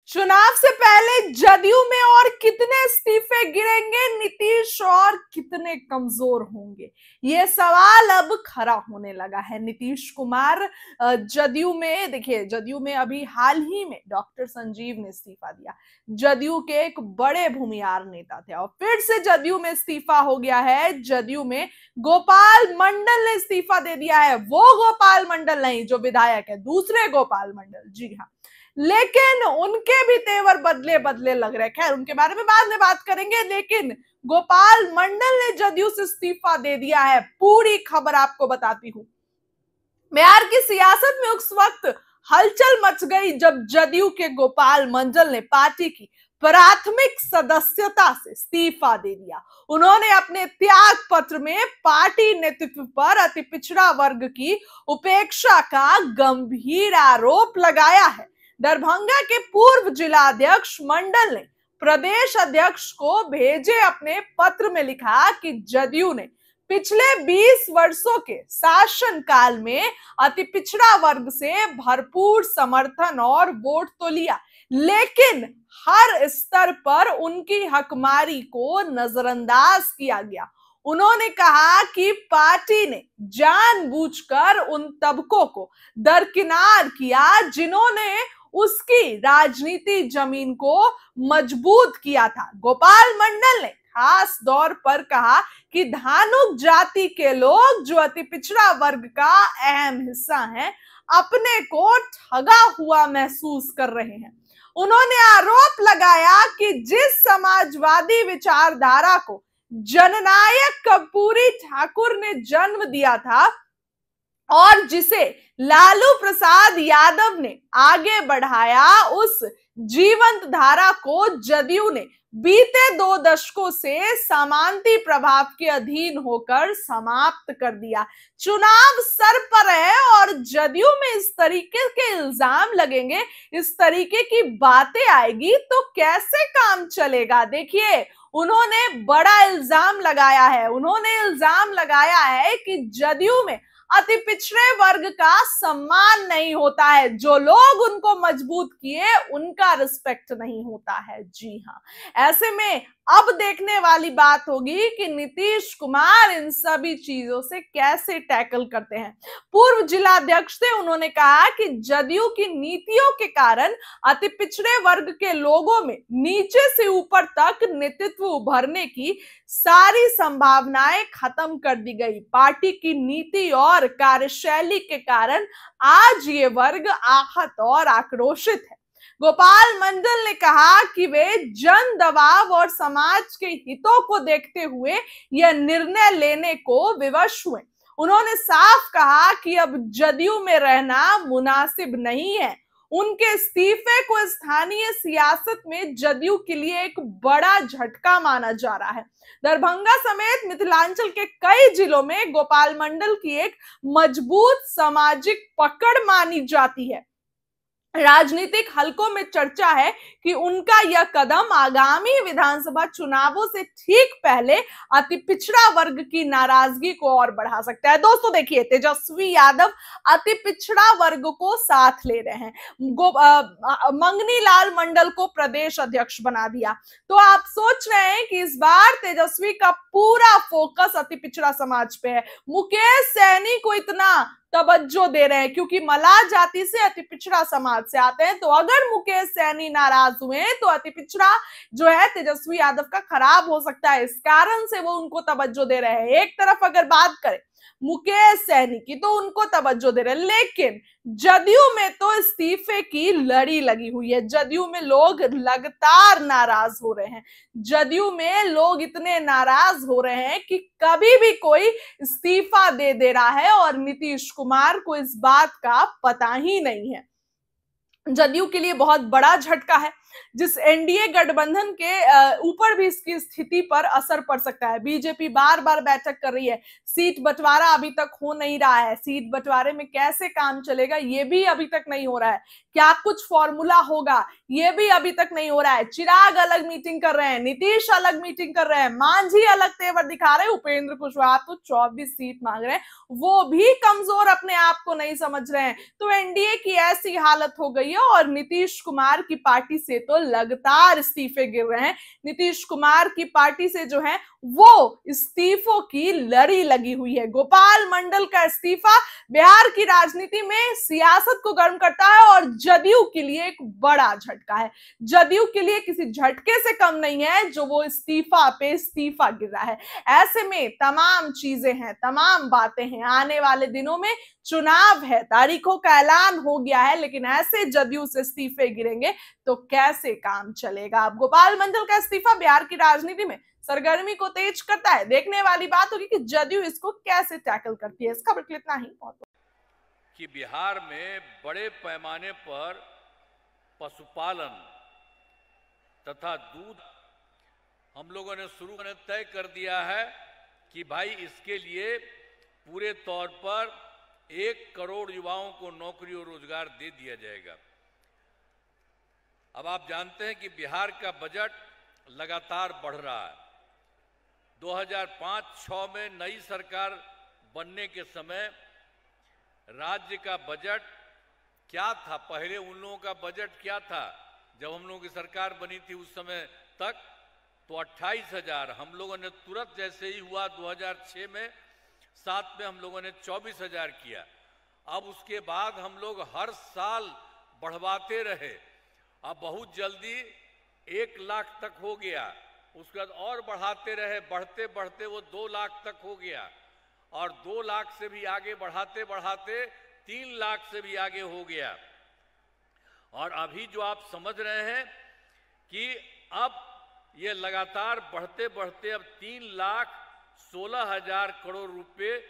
चुनाव से पहले जदयू में और कितने इस्तीफे गिरेंगे नीतीश और कितने कमजोर होंगे, ये सवाल अब खड़ा होने लगा है। नीतीश कुमार जदयू में, देखिए जदयू में अभी हाल ही में डॉक्टर संजीव ने इस्तीफा दिया। जदयू के एक बड़े भूमिहार नेता थे और फिर से जदयू में इस्तीफा हो गया है। जदयू में गोपाल मंडल ने इस्तीफा दे दिया है। वो गोपाल मंडल नहीं जो विधायक है, दूसरे गोपाल मंडल, जी हाँ। लेकिन उनके भी तेवर बदले बदले लग रहे। खैर उनके बारे में बाद में बात करेंगे, लेकिन गोपाल मंडल ने जदयू से इस्तीफा दे दिया है। पूरी खबर आपको बताती हूं। बिहार की सियासत में उस वक्त हलचल मच गई जब जदयू के गोपाल मंडल ने पार्टी की प्राथमिक सदस्यता से इस्तीफा दे दिया। उन्होंने अपने त्याग पत्र में पार्टी नेतृत्व पर अति पिछड़ा वर्ग की उपेक्षा का गंभीर आरोप लगाया है। दरभंगा के पूर्व जिलाध्यक्ष मंडल ने प्रदेश अध्यक्ष को भेजे अपने पत्र में लिखा कि जदयू ने पिछले 20 वर्षों के शासन काल में अति पिछड़ा वर्ग से भरपूर समर्थन और वोट तो लिया, लेकिन हर स्तर पर उनकी हकमारी को नजरअंदाज किया गया। उन्होंने कहा कि पार्टी ने जानबूझकर उन तबकों को दरकिनार किया जिन्होंने उसकी राजनीति जमीन को मजबूत किया था। गोपाल मंडल ने खास तौर पर कहा कि धानुक जाति के लोग जो अति पिछड़ा वर्ग का अहम हिस्सा हैं, अपने को ठगा हुआ महसूस कर रहे हैं। उन्होंने आरोप लगाया कि जिस समाजवादी विचारधारा को जननायक कर्पूरी ठाकुर ने जन्म दिया था और जिसे लालू प्रसाद यादव ने आगे बढ़ाया, उस जीवंत धारा को जदयू ने बीते 2 दशकों से सामंती प्रभाव के अधीन होकर समाप्त कर दिया। चुनाव सर पर है और जदयू में इस तरीके के इल्जाम लगेंगे, इस तरीके की बातें आएगी तो कैसे काम चलेगा। देखिए उन्होंने बड़ा इल्जाम लगाया है। उन्होंने इल्जाम लगाया है कि जदयू में अति पिछड़े वर्ग का सम्मान नहीं होता है, जो लोग उनको मजबूत किए उनका रिस्पेक्ट नहीं होता है। जी हाँ, ऐसे में अब देखने वाली बात होगी कि नीतीश कुमार इन सभी चीजों से कैसे टैकल करते हैं। पूर्व जिलाध्यक्ष थे, उन्होंने कहा कि जदयू की नीतियों के कारण अति पिछड़े वर्ग के लोगों में नीचे से ऊपर तक नेतृत्व उभरने की सारी संभावनाएं खत्म कर दी गई। पार्टी की नीति और कार्यशैली के कारण आज ये वर्ग आहत और आक्रोशित है। गोपाल मंडल ने कहा कि वे जन दबाव और समाज के हितों को देखते हुए यह निर्णय लेने को विवश हुए। उन्होंने साफ कहा कि अब जदयू में रहना मुनासिब नहीं है। उनके इस्तीफे को स्थानीय सियासत में जदयू के लिए एक बड़ा झटका माना जा रहा है। दरभंगा समेत मिथिलांचल के कई जिलों में गोपाल मंडल की एक मजबूत सामाजिक पकड़ मानी जाती है। राजनीतिक हलकों में चर्चा है कि उनका यह कदम आगामी विधानसभा चुनावों से ठीक पहले अति पिछड़ा वर्ग की नाराजगी को और बढ़ा सकता है। दोस्तों देखिए, तेजस्वी यादव अति पिछड़ा वर्ग को साथ ले रहे हैं। मंगनी लाल मंडल को प्रदेश अध्यक्ष बना दिया। तो आप सोच रहे हैं कि इस बार तेजस्वी का पूरा फोकस अति पिछड़ा समाज पे है। मुकेश सहनी को इतना तवज्जो दे रहे हैं क्योंकि मलाह जाति से अति पिछड़ा समाज से आते हैं। तो अगर मुकेश सहनी नाराज हुए तो अति पिछड़ा जो है तेजस्वी यादव का खराब हो सकता है। इस कारण से वो उनको तवज्जो दे रहे हैं। एक तरफ अगर बात करें मुकेश सहनी की तो उनको तवज्जो दे रहे हैं, लेकिन जदयू में तो इस्तीफे की लड़ी लगी हुई है। जदयू में लोग लगातार नाराज हो रहे हैं। जदयू में लोग इतने नाराज हो रहे हैं कि कभी भी कोई इस्तीफा दे रहा है और नीतीश कुमार को इस बात का पता ही नहीं है। जदयू के लिए बहुत बड़ा झटका है। जिस एनडीए गठबंधन के ऊपर भी इसकी स्थिति पर असर पड़ सकता है। बीजेपी बार बार बैठक कर रही है, सीट बंटवारा अभी तक हो नहीं रहा है। सीट बंटवारे में कैसे काम चलेगा ये भी अभी तक नहीं हो रहा है। क्या कुछ फॉर्मूला होगा ये भी अभी तक नहीं हो रहा है। चिराग अलग मीटिंग कर रहे हैं, नीतीश अलग मीटिंग कर रहे हैं, मांझी अलग तेवर दिखा रहे हैं, उपेंद्र कुशवाहा तो 24 सीट मांग रहे हैं, वो भी कमजोर अपने आप को नहीं समझ रहे हैं। तो एनडीए की ऐसी हालत हो गई है और नीतीश कुमार की पार्टी से से तो लगातार इस्तीफे गिर रहे हैं। नीतीश कुमार की पार्टी से जो है वो इस्तीफों की लड़ी लगी हुई है। गोपाल मंडल का इस्तीफा बिहार की राजनीति में सियासत को गर्म करता है और जदयू के लिए एक बड़ा झटका है। जदयू के लिए किसी झटके से कम नहीं है जो वो इस्तीफा पे इस्तीफा गिर रहा है। ऐसे में तमाम चीजें हैं, तमाम बातें हैं। आने वाले दिनों में चुनाव है, तारीखों का ऐलान हो गया है, लेकिन ऐसे जदयू से इस्तीफे गिरेंगे तो कैसे काम चलेगा। अब गोपाल मंडल का इस्तीफा बिहार की राजनीति में सरगर्मी को तेज करता है। देखने वाली बात होगी कि जदयू इसको कैसे टैकल करती है। इस खबर के लिए इतना ही। बहुत कि बिहार में बड़े पैमाने पर पशुपालन तथा दूध हम लोगों ने शुरू करने तय कर दिया है कि भाई इसके लिए पूरे तौर पर 1 करोड़ युवाओं को नौकरी और रोजगार दे दिया जाएगा। अब आप जानते हैं कि बिहार का बजट लगातार बढ़ रहा है। 2005-06 में नई सरकार बनने के समय राज्य का बजट क्या था? पहले उन लोगों का बजट क्या था जब हम लोगों की सरकार बनी थी उस समय तक? तो 28,000। हम लोगों ने तुरंत जैसे ही हुआ 2006 में 7 में हम लोगों ने 24,000 किया। अब उसके बाद हम लोग हर साल बढ़वाते रहे। अब बहुत जल्दी 1 लाख तक हो गया। उसके बाद और बढ़ाते रहे, बढ़ते बढ़ते वो 2 लाख तक हो गया और 2 लाख से भी आगे बढ़ाते बढ़ाते 3 लाख से भी आगे हो गया। और अभी जो आप समझ रहे हैं कि अब ये लगातार बढ़ते बढ़ते अब 3,16,000 करोड़ रुपए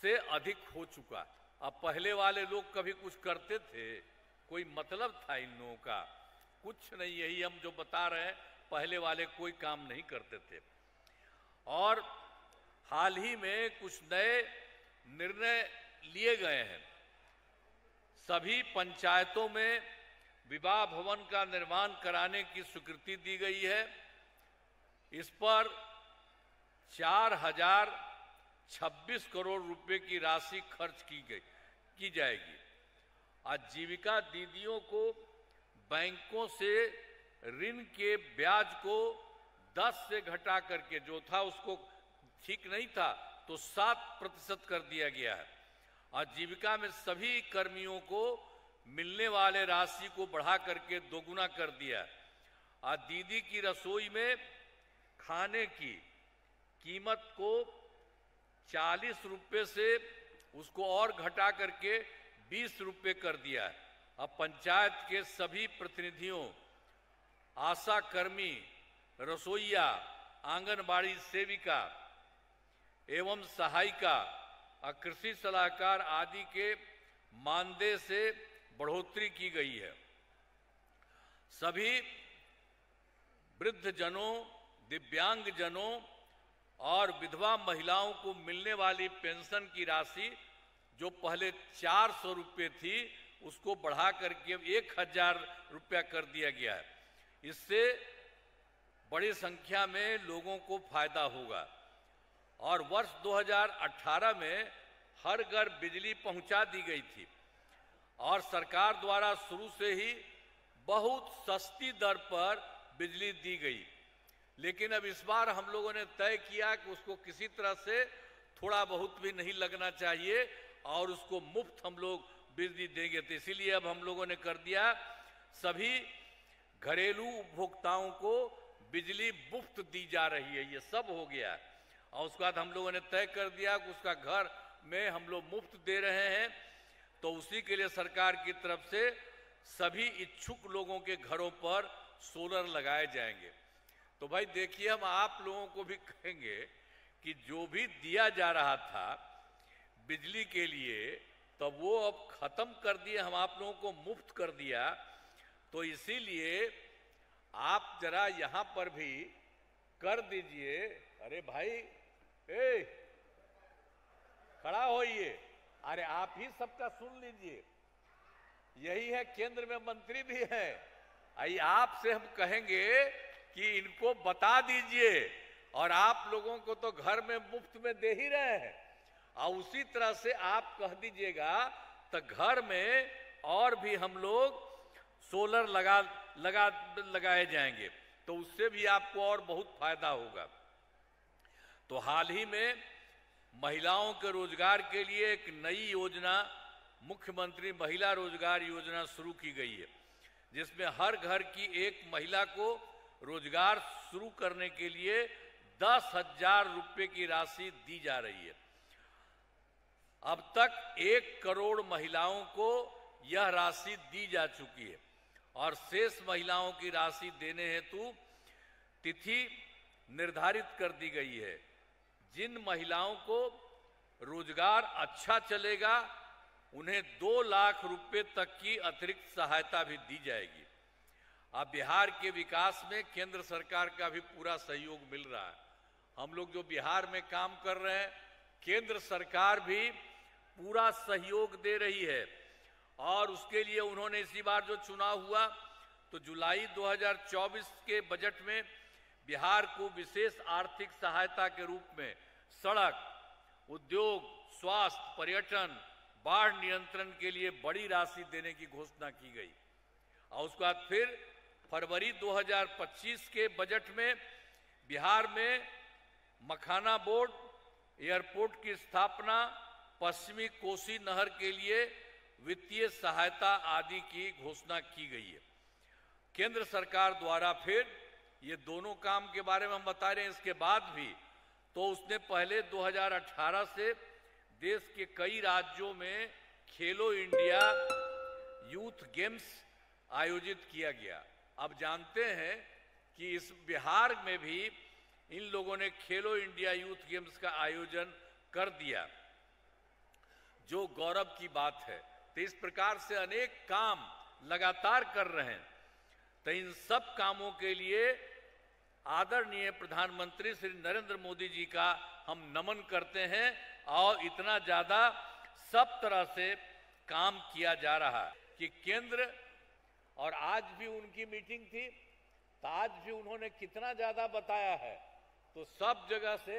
से अधिक हो चुका। अब पहले वाले लोग कभी कुछ करते थे? कोई मतलब था इन लोगों का? कुछ नहीं। यही हम जो बता रहे हैं, पहले वाले कोई काम नहीं करते थे। और हाल ही में कुछ नए निर्णय लिए गए हैं। सभी पंचायतों में विवाह भवन का निर्माण कराने की स्वीकृति दी गई है। इस पर 4,026 करोड़ रुपए की राशि खर्च की जाएगी। आजीविका दीदियों को बैंकों से ऋण के ब्याज को 10 से घटा करके, जो था उसको ठीक नहीं था तो 7% कर दिया गया है। आजीविका में सभी कर्मियों को मिलने वाले राशि को बढ़ा करके 2 गुना कर दिया। आज दीदी की रसोई में खाने की कीमत को 40 रुपए से उसको और घटा करके 20 रुपए कर दिया है। अब पंचायत के सभी प्रतिनिधियों, आशा कर्मी, रसोइया, आंगनबाड़ी सेविका एवं सहायिका और कृषि सलाहकार आदि के मानदेय से बढ़ोतरी की गई है। सभी वृद्धजनों, दिव्यांगजनों और विधवा महिलाओं को मिलने वाली पेंशन की राशि जो पहले 400 रुपये थी उसको बढ़ा करके 1,000 रुपया कर दिया गया है। इससे बड़ी संख्या में लोगों को फायदा होगा। और वर्ष 2018 में हर घर बिजली पहुंचा दी गई थी और सरकार द्वारा शुरू से ही बहुत सस्ती दर पर बिजली दी गई। लेकिन अब इस बार हम लोगों ने तय किया कि उसको किसी तरह से थोड़ा बहुत भी नहीं लगना चाहिए और उसको मुफ्त हम लोग बिजली देंगे। तो इसीलिए अब हम लोगों ने कर दिया, सभी घरेलू उपभोक्ताओं को बिजली मुफ्त दी जा रही है। ये सब हो गया और उसके बाद हम लोगों ने तय कर दिया कि उसका घर में हम लोग मुफ्त दे रहे हैं। तो उसी के लिए सरकार की तरफ से सभी इच्छुक लोगों के घरों पर सोलर लगाए जाएंगे। तो भाई देखिए, हम आप लोगों को भी कहेंगे कि जो भी दिया जा रहा था बिजली के लिए तो वो अब खत्म कर दिए, हम आप लोगों को मुफ्त कर दिया। तो इसीलिए आप जरा यहां पर भी कर दीजिए। अरे भाई, खड़ा होइए। अरे आप ही सबका सुन लीजिए, यही है, केंद्र में मंत्री भी है। आई आपसे हम कहेंगे कि इनको बता दीजिए, और आप लोगों को तो घर में मुफ्त में दे ही रहे हैं, और उसी तरह से आप कह दीजिएगा तो घर में और भी हम लोग सोलर लगा लगाए जाएंगे, तो उससे भी आपको और बहुत फायदा होगा। तो हाल ही में महिलाओं के रोजगार के लिए एक नई योजना मुख्यमंत्री महिला रोजगार योजना शुरू की गई है, जिसमें हर घर की एक महिला को रोजगार शुरू करने के लिए 10,000 रुपये की राशि दी जा रही है। अब तक 1 करोड़ महिलाओं को यह राशि दी जा चुकी है और शेष महिलाओं की राशि देने हेतु तिथि निर्धारित कर दी गई है। जिन महिलाओं को रोजगार अच्छा चलेगा उन्हें 2 लाख रुपए तक की अतिरिक्त सहायता भी दी जाएगी। अब बिहार के विकास में केंद्र सरकार का भी पूरा सहयोग मिल रहा है। हम लोग जो बिहार में काम कर रहे हैं, केंद्र सरकार भी पूरा सहयोग दे रही है और उसके लिए उन्होंने इसी बार जो चुनाव हुआ तो जुलाई 2024 के बजट में बिहार को विशेष आर्थिक सहायता के रूप में सड़क, उद्योग, स्वास्थ्य, पर्यटन, बाढ़ नियंत्रण के लिए बड़ी राशि देने की घोषणा की गई। और उसके बाद फिर फरवरी 2025 के बजट में बिहार में मखाना बोर्ड, एयरपोर्ट की स्थापना, पश्चिमी कोसी नहर के लिए वित्तीय सहायता आदि की घोषणा की गई है। केंद्र सरकार द्वारा फिर ये दोनों काम के बारे में हम बता रहे हैं। इसके बाद भी तो उसने पहले 2018 से देश के कई राज्यों में खेलो इंडिया यूथ गेम्स आयोजित किया गया। अब जानते हैं कि इस बिहार में भी इन लोगों ने खेलो इंडिया यूथ गेम्स का आयोजन कर दिया, जो गौरव की बात है। तो इस प्रकार से अनेक काम लगातार कर रहे हैं। तो इन सब कामों के लिए आदरणीय प्रधानमंत्री श्री नरेंद्र मोदी जी का हम नमन करते हैं और इतना ज्यादा सब तरह से काम किया जा रहा है कि केंद्र, और आज भी उनकी मीटिंग थी तो आज भी उन्होंने कितना ज्यादा बताया है। तो सब जगह से,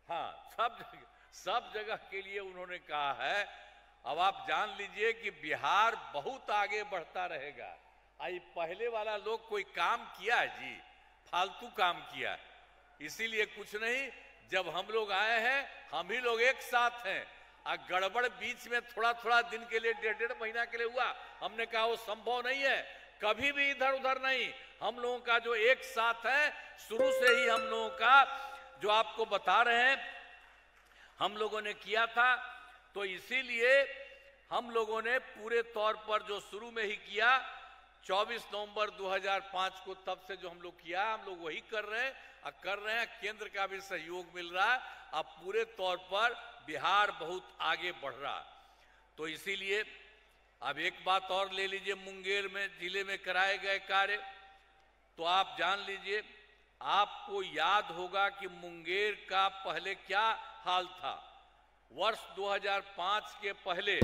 हाँ, सब जगह के लिए उन्होंने कहा है। अब आप जान लीजिए कि बिहार बहुत आगे बढ़ता रहेगा। आई पहले वाला लोग कोई काम किया है जी, फालतू काम किया, इसीलिए कुछ नहीं। जब हम लोग आए हैं, हम ही लोग एक साथ हैं। गड़बड़ बीच में थोड़ा थोड़ा दिन के लिए, 1.5 महीना के लिए हुआ, हमने कहा वो संभव नहीं है, कभी भी इधर उधर नहीं। हम लोगों का जो एक साथ है, शुरू से ही हम लोगों का जो आपको बता रहे हैं हम लोगों ने किया था। तो इसीलिए हम लोगों ने पूरे तौर पर जो शुरू में ही किया 24 नवंबर 2005 को, तब से जो हम लोग किया हम लोग वही कर रहे हैं। केंद्र का भी सहयोग मिल रहा है। अब पूरे तौर पर बिहार बहुत आगे बढ़ रहा। तो इसीलिए अब एक बात और ले लीजिए, मुंगेर में जिले में कराए गए कार्य, तो आप जान लीजिए, आपको याद होगा कि मुंगेर का पहले क्या हाल था। वर्ष 2005 के पहले